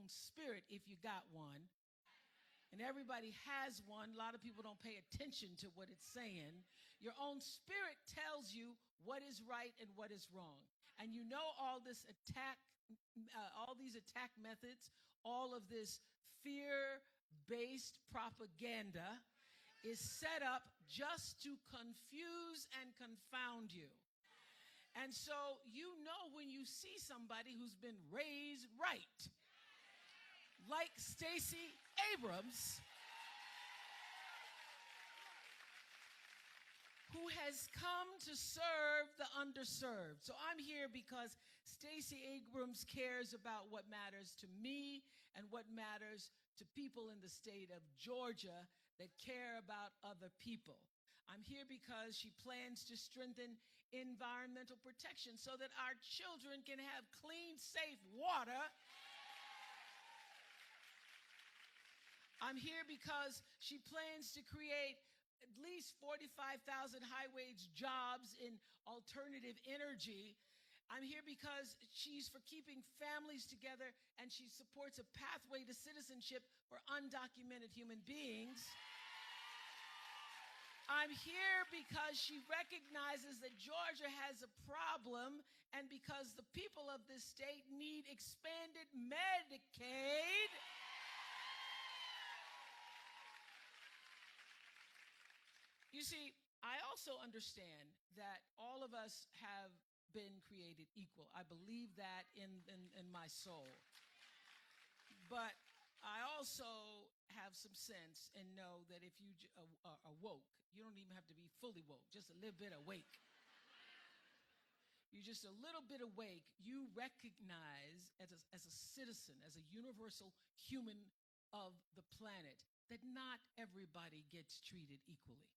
spirit if you got one. And everybody has one. A lot of people don't pay attention to what it's saying. Your own spirit tells you what is right and what is wrong. And you know all these attack methods, all of this fear-based propaganda is set up just to confuse and confound you. And so you know when you see somebody who's been raised right, like Stacey Abrams, who has come to serve the underserved. So I'm here because Stacey Abrams cares about what matters to me and what matters to people in the state of Georgia that care about other people. I'm here because she plans to strengthen environmental protection so that our children can have clean, safe water. I'm here because she plans to create at least 45,000 high-wage jobs in alternative energy. I'm here because she's for keeping families together, and she supports a pathway to citizenship for undocumented human beings. I'm here because she recognizes that Georgia has a problem, and because the people of this state need expanded Medicaid. You see, I also understand that all of us have been created equal. I believe that in my soul. But I also have some sense and know that if you are woke, you don't even have to be fully woke, just a little bit awake. You're just a little bit awake. You recognize as a citizen, as a universal human of the planet, that not everybody gets treated equally.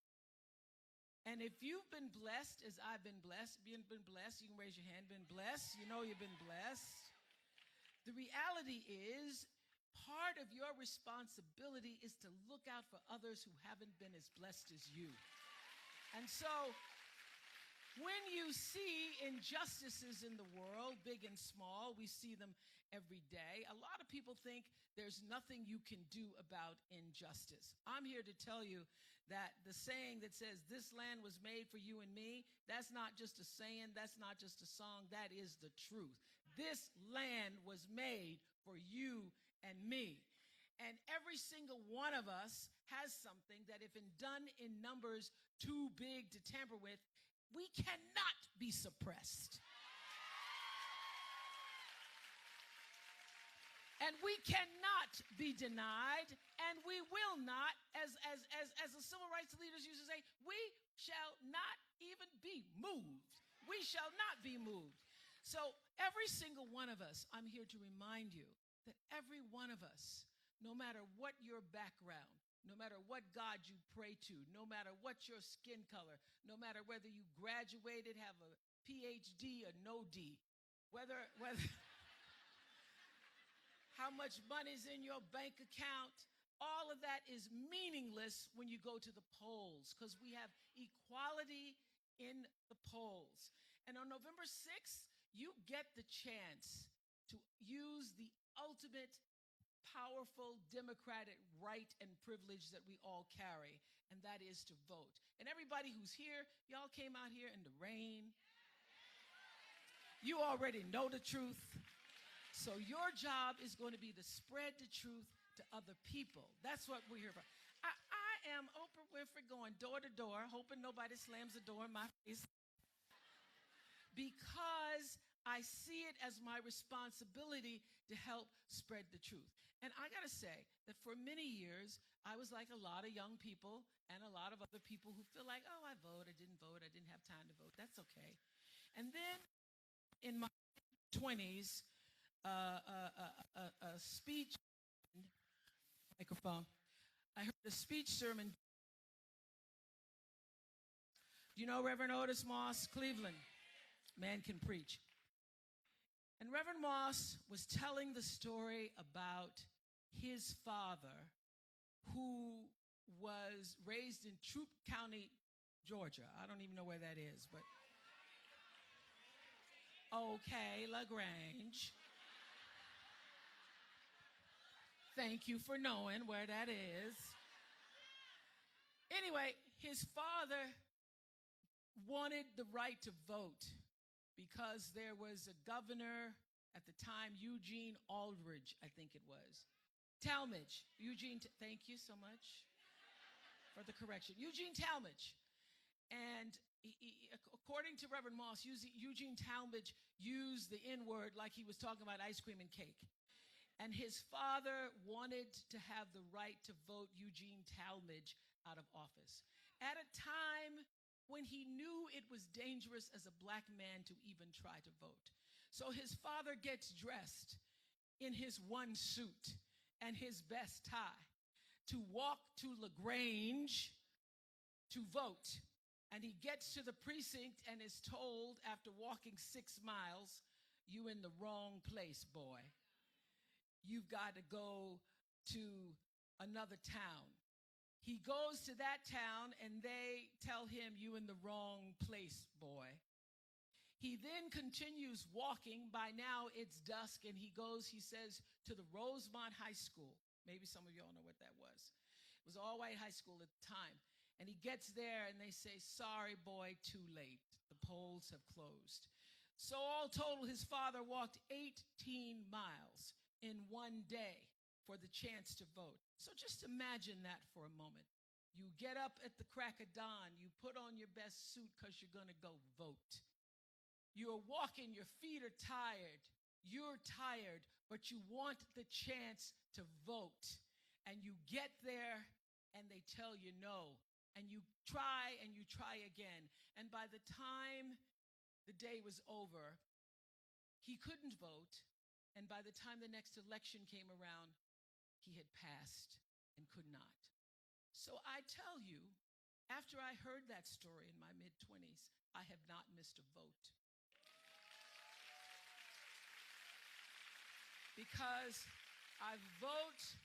And if you've been blessed, as I've been blessed, you can raise your hand, been blessed, you know you've been blessed. The reality is, part of your responsibility is to look out for others who haven't been as blessed as you. And so, when you see injustices in the world, big and small, we see them every day. A lot of people think there's nothing you can do about injustice. I'm here to tell you that the saying that says, this land was made for you and me, that's not just a saying, that's not just a song, that is the truth. This land was made for you and me. And every single one of us has something that if done in numbers too big to tamper with, we cannot be suppressed. And we cannot be denied, and we will not, as the civil rights leaders used to say, we shall not even be moved. We shall not be moved. So every single one of us, I'm here to remind you that every one of us, no matter what your background, no matter what God you pray to, no matter what your skin color, no matter whether you graduated, have a PhD or no D, whether how much money's in your bank account, all of that is meaningless when you go to the polls, because we have equality in the polls. And on November 6th, you get the chance to use the ultimate powerful democratic right and privilege that we all carry, and that is to vote. And everybody who's here, y'all came out here in the rain. You already know the truth. So your job is going to be to spread the truth to other people. That's what we're here for. I am Oprah Winfrey, going door to door, hoping nobody slams the door in my face, because I see it as my responsibility to help spread the truth. And I gotta say that for many years, I was like a lot of young people and a lot of other people who feel like, oh, I didn't have time to vote, that's okay. And then in my 20s, a speech, microphone, I heard a speech sermon. Do you know Reverend Otis Moss, Cleveland? Man can preach. And Reverend Moss was telling the story about his father, who was raised in Troup County, Georgia. I don't even know where that is, but okay, LaGrange. Thank you for knowing where that is. Anyway, his father wanted the right to vote because there was a governor at the time, Eugene Aldridge, I think it was. Talmadge. Thank you so much for the correction. Eugene Talmadge. And according to Reverend Moss, Eugene Talmadge used the N-word like he was talking about ice cream and cake. And his father wanted to have the right to vote Eugene Talmadge out of office at a time when he knew it was dangerous as a black man to even try to vote. So his father gets dressed in his one suit and his best tie to walk to LaGrange to vote. And he gets to the precinct and is told after walking 6 miles, "You in the wrong place, boy. You've got to go to another town." He goes to that town and they tell him, "You in the wrong place, boy." He then continues walking. By now it's dusk, and he says, to the Rosemont High School. Maybe some of y'all know what that was. It was all-white high school at the time. And he gets there and they say, "Sorry, boy, too late. The polls have closed." So all total, his father walked 18 miles in one day for the chance to vote. So just imagine that for a moment. You get up at the crack of dawn, you put on your best suit because you're going to go vote. You're walking, your feet are tired. You're tired, but you want the chance to vote. And you get there and they tell you no. And you try again. And by the time the day was over, he couldn't vote. And by the time the next election came around, he had passed and could not. So I tell you, after I heard that story in my mid-20s, I have not missed a vote. Because I vote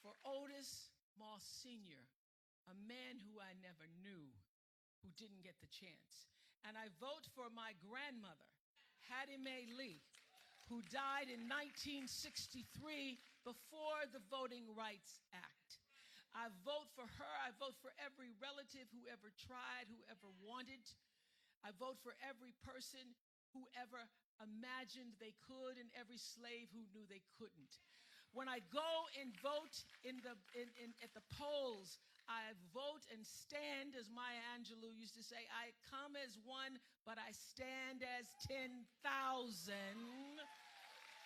for Otis Moss Sr., a man who I never knew, who didn't get the chance. And I vote for my grandmother, Hattie Mae Lee, who died in 1963 before the Voting Rights Act. I vote for her. I vote for every relative who ever tried, who ever wanted. I vote for every person who ever imagined they could, and every slave who knew they couldn't. When I go and vote at the polls, I vote and stand, as Maya Angelou used to say, I come as one, but I stand as 10,000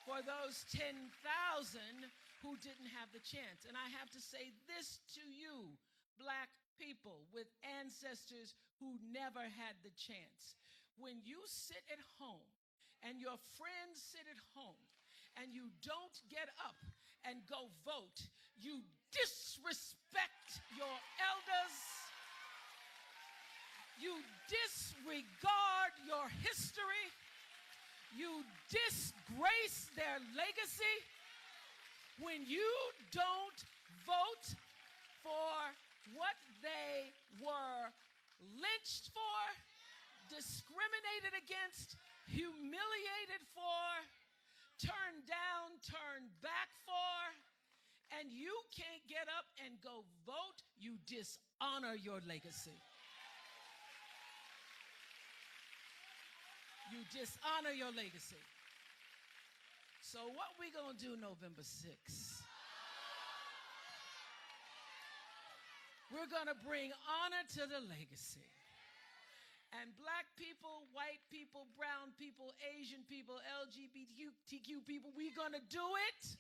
for those 10,000 who didn't have the chance. And I have to say this to you, black people with ancestors who never had the chance. When you sit at home and your friends sit at home and you don't get up and go vote, you disrespect your elders, you disregard your history, you disgrace their legacy. When you don't vote for what they were lynched for, discriminated against, humiliated for, turned down, turned back for, and you can't get up and go vote, you dishonor your legacy. You dishonor your legacy. So what we gonna do November 6th? We're gonna bring honor to the legacy. And black people, white people, brown people, Asian people, LGBTQ people, we're gonna do it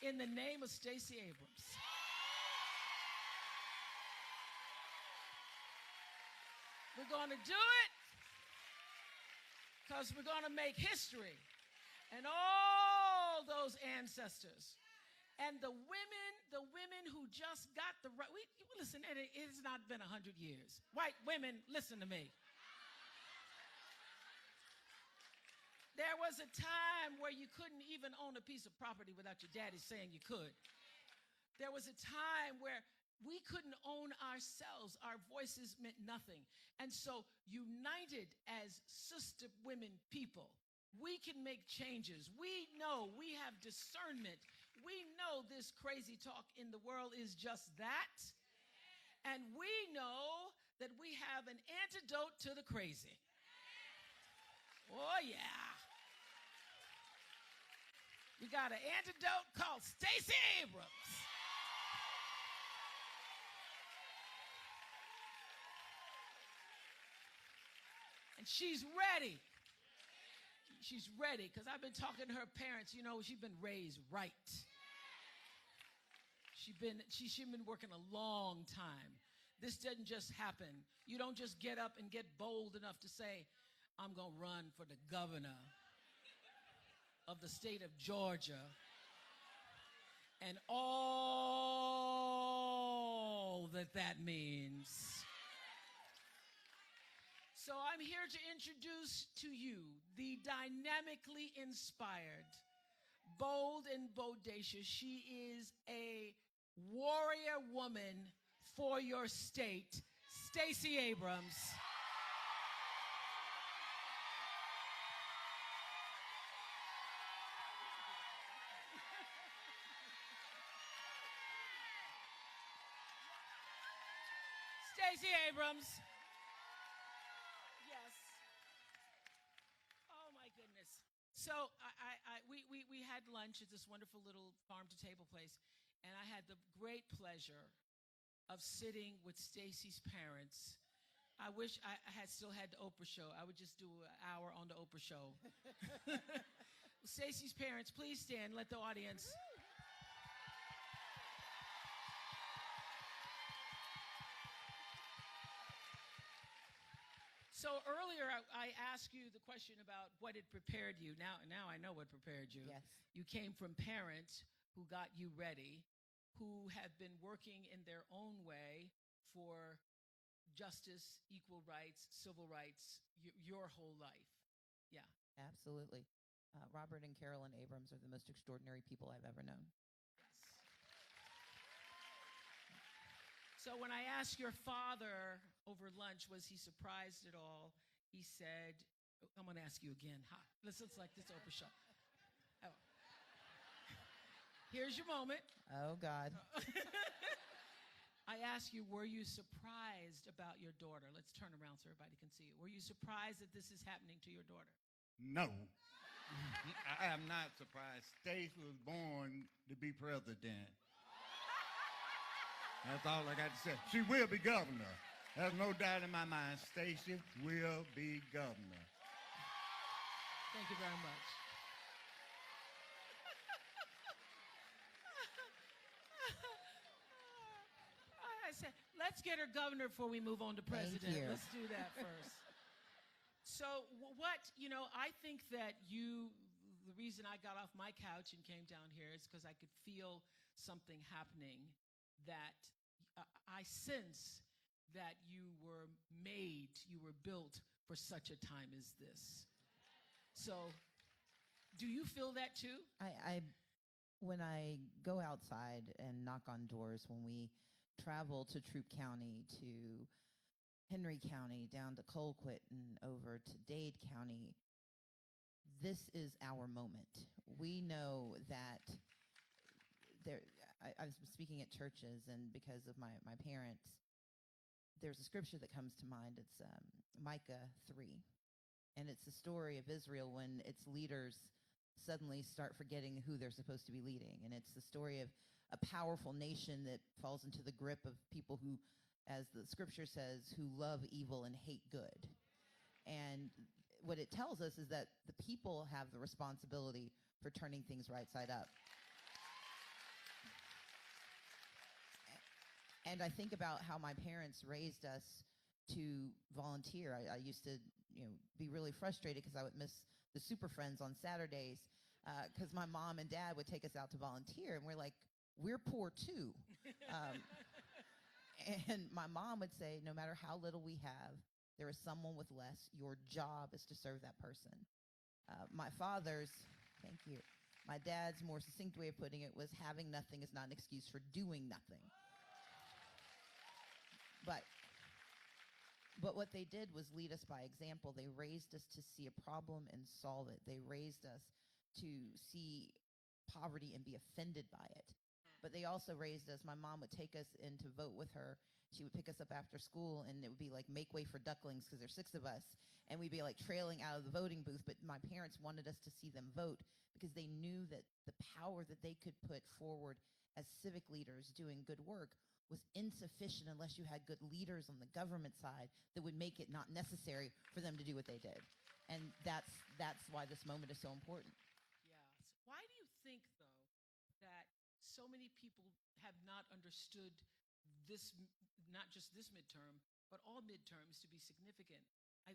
in the name of Stacey Abrams. We're gonna do it because we're gonna make history. And all those ancestors and the women who just got the right. Listen, it's not been 100 years. White women, listen to me. There was a time where you couldn't even own a piece of property without your daddy saying you could. There was a time where we couldn't own ourselves. Our voices meant nothing. And so, united as sister women people, we can make changes. We know, we have discernment. We know this crazy talk in the world is just that. And we know that we have an antidote to the crazy. Oh, yeah. We got an antidote called Stacey Abrams. And she's ready. She's ready, because I've been talking to her parents. You know, she's been raised right. She's been working a long time. This doesn't just happen. You don't just get up and get bold enough to say, I'm going to run for the governor of the state of Georgia and all that means. So I'm here to introduce to you the dynamically inspired, bold and bodacious. She is a warrior woman for your state, Stacey Abrams. Stacey Abrams. Yes. Oh my goodness. So we had lunch at this wonderful little farm-to-table place, and I had the great pleasure of sitting with Stacey's parents. I wish I had still had the Oprah show. I would just do an hour on the Oprah show. Stacey's parents, please stand. Let the audience. So earlier, I asked you the question about what had prepared you. Now I know what prepared you. Yes. You came from parents who got you ready, who have been working in their own way for justice, equal rights, civil rights, your whole life. Yeah. Absolutely. Robert and Carolyn Abrams are the most extraordinary people I've ever known. Yes. So when I asked your father over lunch, was he surprised at all? He said, I'm going to ask you again. Hi. This looks like this Oprah show. Oh. Here's your moment. Oh, God. I asked you, were you surprised about your daughter? Let's turn around so everybody can see you. Were you surprised that this is happening to your daughter? No. I am not surprised. Stacey was born to be president. That's all I got to say. She will be governor. There's no doubt in my mind. Stacey will be governor. Thank you very much. I said, let's get her governor before we move on to president. Let's do that first. So I think that the reason I got off my couch and came down here is because I could feel something happening that I sense that you were built for such a time as this. So do you feel that too? When I go outside and knock on doors, when we travel to Troup County, to Henry County, down to Colquitt, and over to Dade County, this is our moment. We know that I was speaking at churches, and because of my parents, there's a scripture that comes to mind. It's Micah 3. And it's the story of Israel when its leaders suddenly start forgetting who they're supposed to be leading. And it's the story of a powerful nation that falls into the grip of people who, as the scripture says, who love evil and hate good. And what it tells us is that the people have the responsibility for turning things right side up. And I think about how my parents raised us to volunteer. I used to, be really frustrated because I would miss the Super Friends on Saturdays because my mom and dad would take us out to volunteer, and we're like, we're poor too. And my mom would say, no matter how little we have, there is someone with less. Your job is to serve that person. My father's, thank you. My dad's more succinct way of putting it was having nothing is not an excuse for doing nothing. But what they did was lead us by example. They raised us to see a problem and solve it. They raised us to see poverty and be offended by it. But they also raised us. My mom would take us in to vote with her. She would pick us up after school, and it would be like, make way for ducklings, because there's 6 of us. And we'd be like trailing out of the voting booth. But my parents wanted us to see them vote because they knew that the power that they could put forward as civic leaders doing good work was insufficient unless you had good leaders on the government side that would make it not necessary for them to do what they did. And that's why this moment is so important. Yes. Why do you think, though, that so many people have not understood this, not just this midterm, but all midterms to be significant?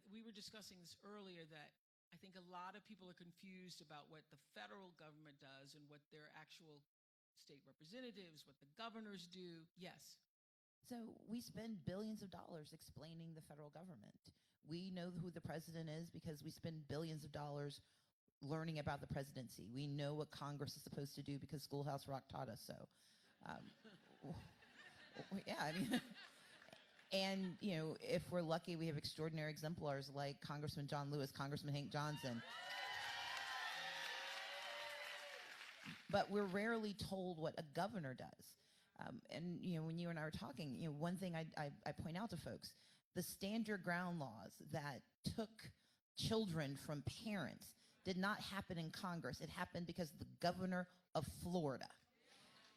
We were discussing this earlier, that I think a lot of people are confused about what the federal government does and what their actual state representatives, what the governors do. Yes. So we spend billions of dollars explaining the federal government. We know who the president is because we spend billions of dollars learning about the presidency. We know what Congress is supposed to do because Schoolhouse Rock taught us so. Yeah, I mean, and, you know, if we're lucky, we have extraordinary exemplars like Congressman John Lewis, Congressman Hank Johnson. But we're rarely told what a governor does. And, you know, when you and I were talking, you know, one thing I point out to folks, the stand your ground laws that took children from parents did not happen in Congress. It happened because the governor of Florida.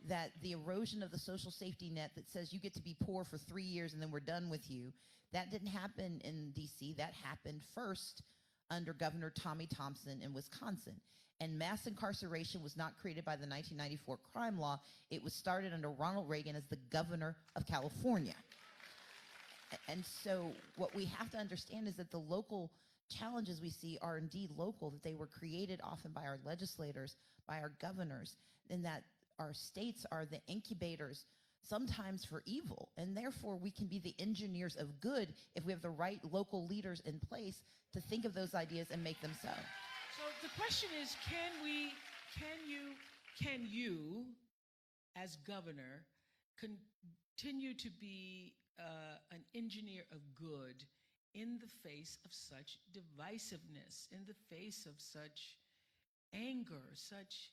That the erosion of the social safety net that says you get to be poor for 3 years and then we're done with you, that didn't happen in D.C. That happened first under Governor Tommy Thompson in Wisconsin. And mass incarceration was not created by the 1994 crime law. It was started under Ronald Reagan as the governor of California. And so what we have to understand is that the local challenges we see are indeed local, that they were created often by our legislators, by our governors, and that our states are the incubators sometimes for evil, and therefore we can be the engineers of good if we have the right local leaders in place to think of those ideas and make them so. So the question is, can you, as governor, continue to be an engineer of good in the face of such divisiveness, in the face of such anger, such...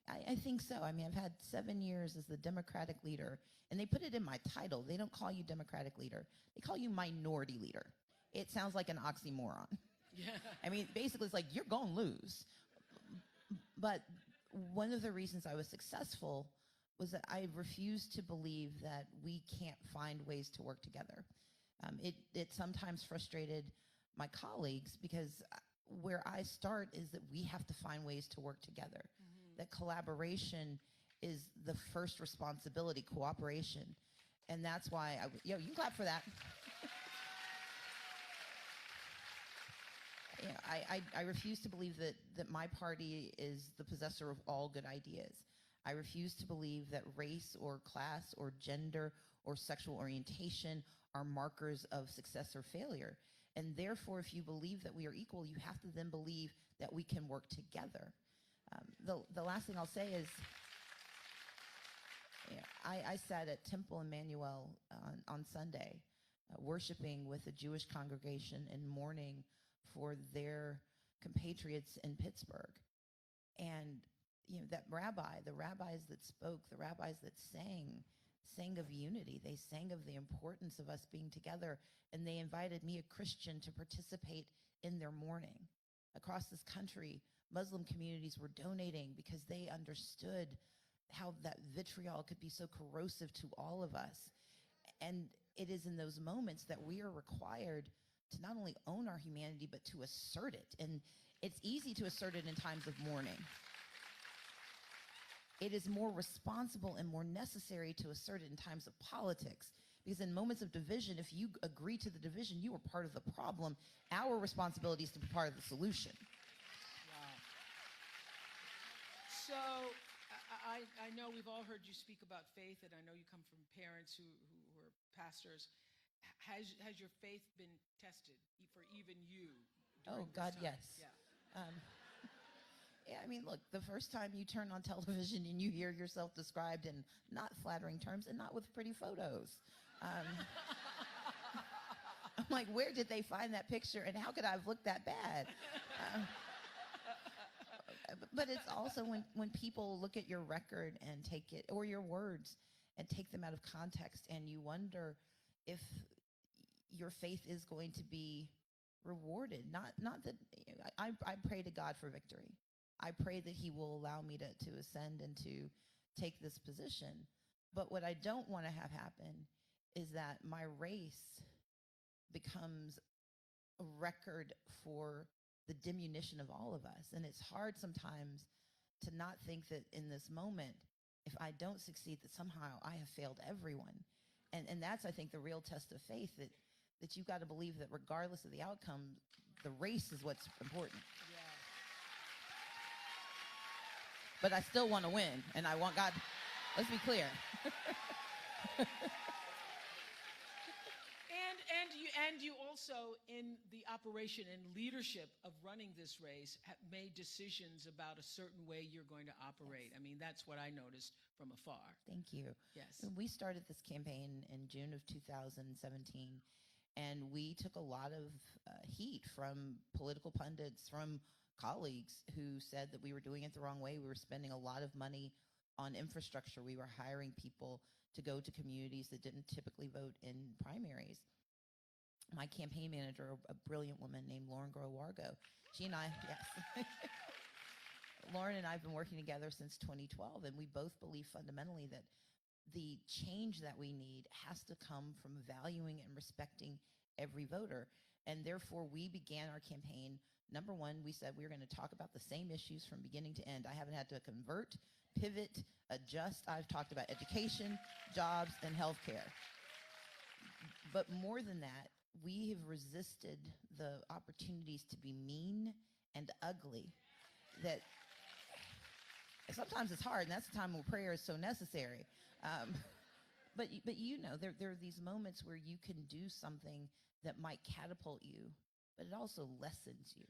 I think so. I mean, I've had 7 years as the Democratic leader, and they put it in my title. They don't call you Democratic leader. They call you minority leader. It sounds like an oxymoron. Yeah. I mean, basically, it's like, you're going to lose. But one of the reasons I was successful was that I refused to believe that we can't find ways to work together. It sometimes frustrated my colleagues because where I start is that we have to find ways to work together. That collaboration is the first responsibility, cooperation. And that's why, you can clap for that. I refuse to believe that my party is the possessor of all good ideas. I refuse to believe that race or class or gender or sexual orientation are markers of success or failure. And therefore, if you believe that we are equal, you have to then believe that we can work together. The last thing I'll say is, I sat at Temple Emmanuel on Sunday, worshiping with a Jewish congregation and mourning for their compatriots in Pittsburgh. And that the rabbis that spoke, the rabbis that sang of unity. They sang of the importance of us being together, and they invited me, a Christian, to participate in their mourning. Across this country, Muslim communities were donating because they understood how that vitriol could be so corrosive to all of us. And it is in those moments that we are required to not only own our humanity, but to assert it. And it's easy to assert it in times of mourning. It is more responsible and more necessary to assert it in times of politics. Because in moments of division, if you agree to the division, you are part of the problem. Our responsibility is to be part of the solution. Wow. So I know we've all heard you speak about faith, and I know you come from parents who are pastors. Has your faith been tested for even you? Oh, God, yes. Yeah. Yeah, I mean, look, the first time you turn on television and you hear yourself described in not flattering terms and not with pretty photos. I'm like, where did they find that picture and how could I have looked that bad? But it's also when people look at your record and take it, or your words, and take them out of context, and you wonder if your faith is going to be rewarded. Not that I pray to God for victory. I pray that He will allow me to ascend and to take this position. But what I don't want to have happen is that my race becomes a record for the diminution of all of us. And it's hard sometimes to not think that in this moment, if I don't succeed, that somehow I have failed everyone. And that's, I think, the real test of faith, that you've got to believe that regardless of the outcome, the race is what's important. Yeah. But I still want to win, and I want God. Let's be clear. And you also, in the operation and leadership of running this race, have made decisions about a certain way you're going to operate. Yes. I mean, that's what I noticed from afar. Thank you. Yes. We started this campaign in June of 2017, and we took a lot of heat from political pundits, from colleagues who said that we were doing it the wrong way. We were spending a lot of money on infrastructure. We were hiring people to go to communities that didn't typically vote in primaries. My campaign manager, a brilliant woman named Lauren Grow-Wargo, she and I, yes. Lauren and I have been working together since 2012, and we both believe fundamentally that the change that we need has to come from valuing and respecting every voter. And therefore, we began our campaign. Number one, we said we were going to talk about the same issues from beginning to end. I haven't had to convert, pivot, adjust. I've talked about education, jobs, and healthcare. But more than that, we have resisted the opportunities to be mean and ugly. That sometimes it's hard, and that's the time when prayer is so necessary. But you know, there are these moments where you can do something that might catapult you, but it also lessens you.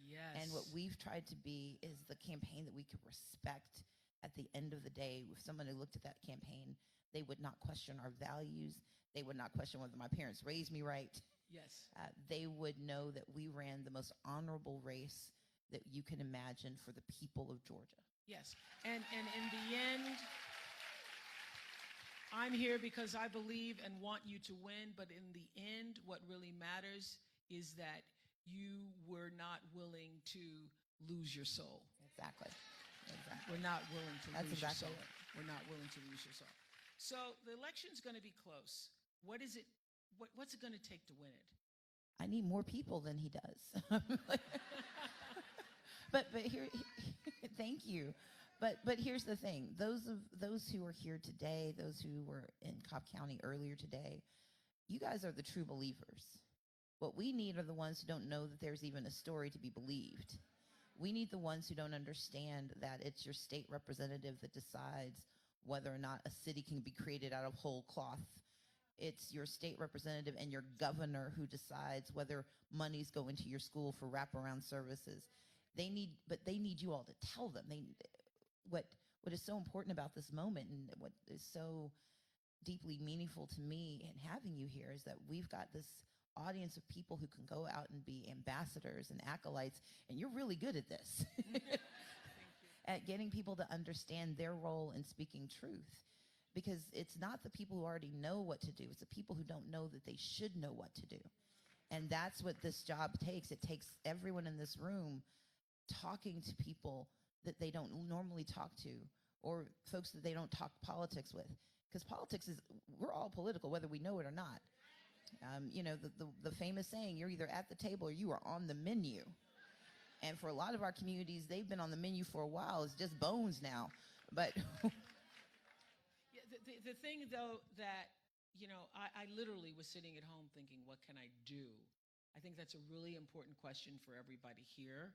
Yes. And what we've tried to be is the campaign that we could respect at the end of the day. If someone who looked at that campaign, they would not question our values. They would not question whether my parents raised me right. Yes. They would know that we ran the most honorable race that you can imagine for the people of Georgia. Yes. And in the end, I'm here because I believe and want you to win. But in the end, what really matters is that you were not willing to lose your soul. Exactly. We're not willing to That's lose exactly your soul. it. We're not willing to lose your soul. So the election's going to be close. What is it? What's it going to take to win it? I need more people than he does. but here, thank you. But here's the thing: those who are here today, those who were in Cobb County earlier today, you guys are the true believers. What we need are the ones who don't know that there's even a story to be believed. We need the ones who don't understand that it's your state representative that decides whether or not a city can be created out of whole cloth. It's your state representative and your governor who decides whether monies go into your school for wraparound services. They need you all to tell them. What is so important about this moment, and what is so deeply meaningful to me in having you here, is that we've got this audience of people who can go out and be ambassadors and acolytes, and you're really good at this. At getting people to understand their role in speaking truth. Because it's not the people who already know what to do, it's the people who don't know that they should know what to do. And that's what this job takes. It takes everyone in this room talking to people that they don't normally talk to, or folks that they don't talk politics with. Because politics is, we're all political, whether we know it or not. You know, the famous saying, you're either at the table or you are on the menu. And for a lot of our communities, they've been on the menu for a while. It's just bones now. But the thing, though, that, you know, I literally was sitting at home thinking, what can I do? I think that's a really important question for everybody here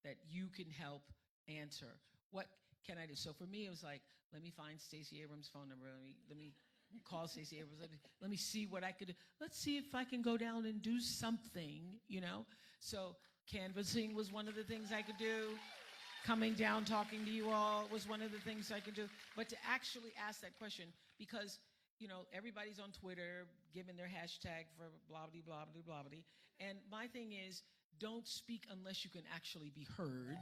that you can help answer. What can I do? So for me, it was like, let me find Stacey Abrams' phone number. Let me call Stacey Abrams. Let me see what I could do. Let's see if I can go down and do something, you know? So canvassing was one of the things I could do. Coming down, talking to you all was one of the things I could do. But to actually ask that question, because, you know, everybody's on Twitter giving their hashtag for blah, blah, blah, blah, blah, blah. And my thing is, don't speak unless you can actually be heard.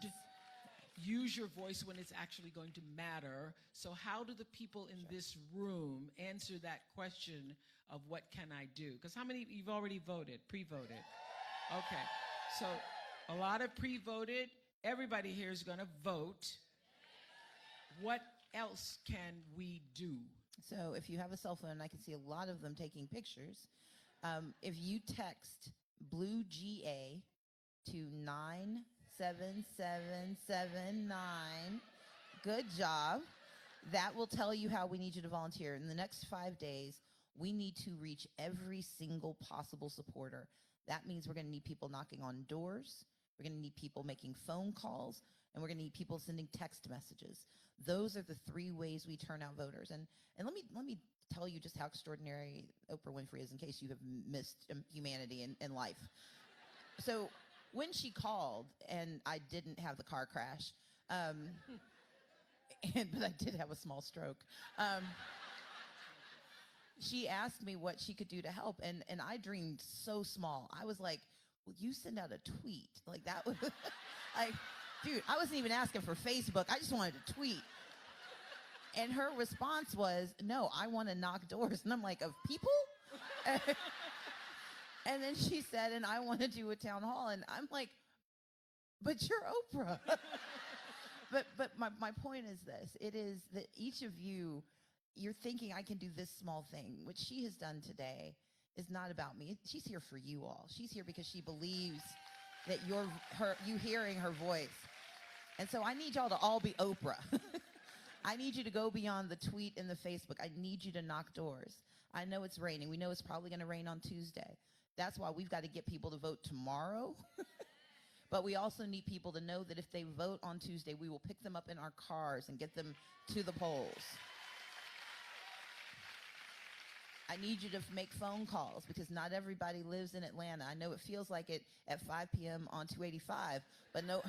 use your voice when it's actually going to matter. So how do the people in this room answer that question of what can I do? Because how many, you've already voted, pre-voted? Okay, so a lot of pre-voted. Everybody here is going to vote. What else can we do? So if you have a cell phone, I can see a lot of them taking pictures. If you text Blue GA to 97779, good job. That will tell you how we need you to volunteer. In the next 5 days, we need to reach every single possible supporter. That means we're going to need people knocking on doors. We're going to need people making phone calls, and we're going to need people sending text messages. Those are the 3 ways we turn out voters. And let me tell you just how extraordinary Oprah Winfrey is in case you have missed humanity in life. So when she called, and I didn't have the car crash, but I did have a small stroke. She asked me what she could do to help, and I dreamed so small. I was like, well, you send out a tweet. Like, that was, like, dude, I wasn't even asking for Facebook. I just wanted to tweet. And her response was, no, I want to knock doors. And I'm like, of people? And then she said, and I want to do a town hall. And I'm like, but you're Oprah. But my point is this. It is that each of you, you're thinking I can do this small thing. What she has done today is not about me. She's here for you all. She's here because she believes that you hearing her voice. And so I need y'all to all be Oprah. I need you to go beyond the tweet and the Facebook. I need you to knock doors. I know it's raining. We know it's probably going to rain on Tuesday. That's why we've got to get people to vote tomorrow. But we also need people to know that if they vote on Tuesday, we will pick them up in our cars and get them to the polls. I need you to make phone calls because not everybody lives in Atlanta. I know it feels like it at 5 p.m. on 285, but no.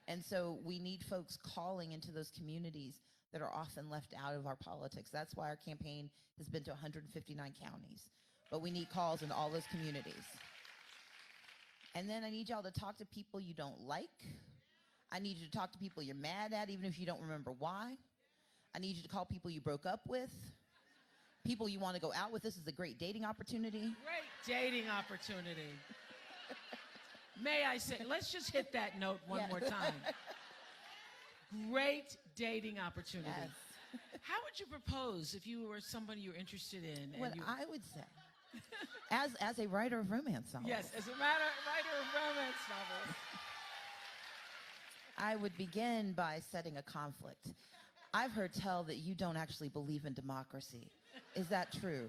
And so we need folks calling into those communities that are often left out of our politics. That's why our campaign has been to 159 counties. But we need calls in all those communities. And then I need y'all to talk to people you don't like. I need you to talk to people you're mad at, even if you don't remember why. I need you to call people you broke up with, people you want to go out with. This is a great dating opportunity. Great dating opportunity. May I say, let's just hit that note one more time. Great dating opportunity. Yes. How would you propose if you were somebody you're interested in? What I would say, as a writer of romance novels. Yes, as a writer of romance novels. I would begin by setting a conflict. I've heard tell that you don't actually believe in democracy. Is that true?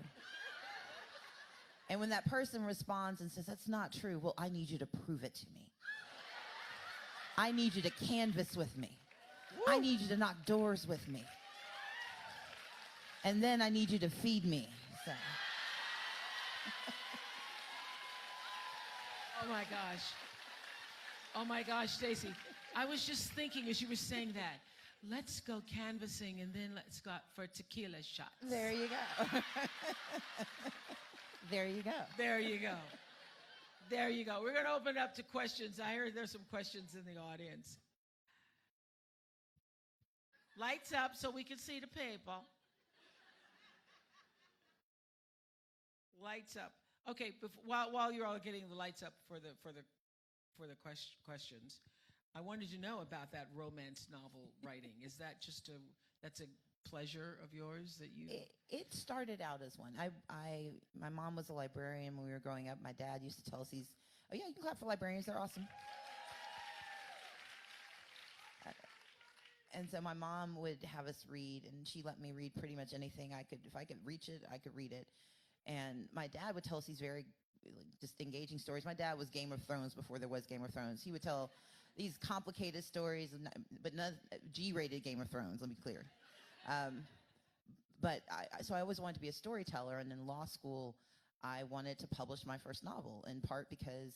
And when that person responds and says, that's not true, well, I need you to prove it to me. I need you to canvass with me. Woo. I need you to knock doors with me. And then I need you to feed me. So. Oh my gosh. Oh my gosh, Stacey. I was just thinking as you were saying that, let's go canvassing and then let's go for tequila shots. There you go. There you go. There you go. There you go. We're going to open it up to questions. I heard there's some questions in the audience. Lights up so we can see the people. Lights up. Okay, while you're all getting the lights up for the questions, I wanted to know about that romance novel writing. Is that that's a pleasure of yours that you? It started out as one. My mom was a librarian when we were growing up. My dad used to tell us oh yeah, you can clap for librarians. They're awesome. And so my mom would have us read, and she let me read pretty much anything I could. If I could reach it, I could read it. And my dad would tell us these very just engaging stories. My dad was Game of Thrones before there was Game of Thrones. He would tell these complicated stories, but not G-rated Game of Thrones, let me be clear. So I always wanted to be a storyteller, and in law school, I wanted to publish my first novel, in part because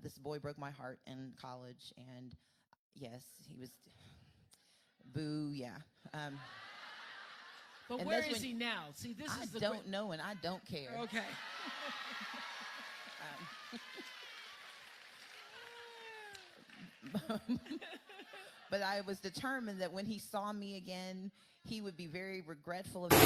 this boy broke my heart in college, and yes, he was, boo, yeah. But where is he now? See, this is the... I don't know, and I don't care. Okay. But I was determined that when he saw me again, he would be very regretful of it.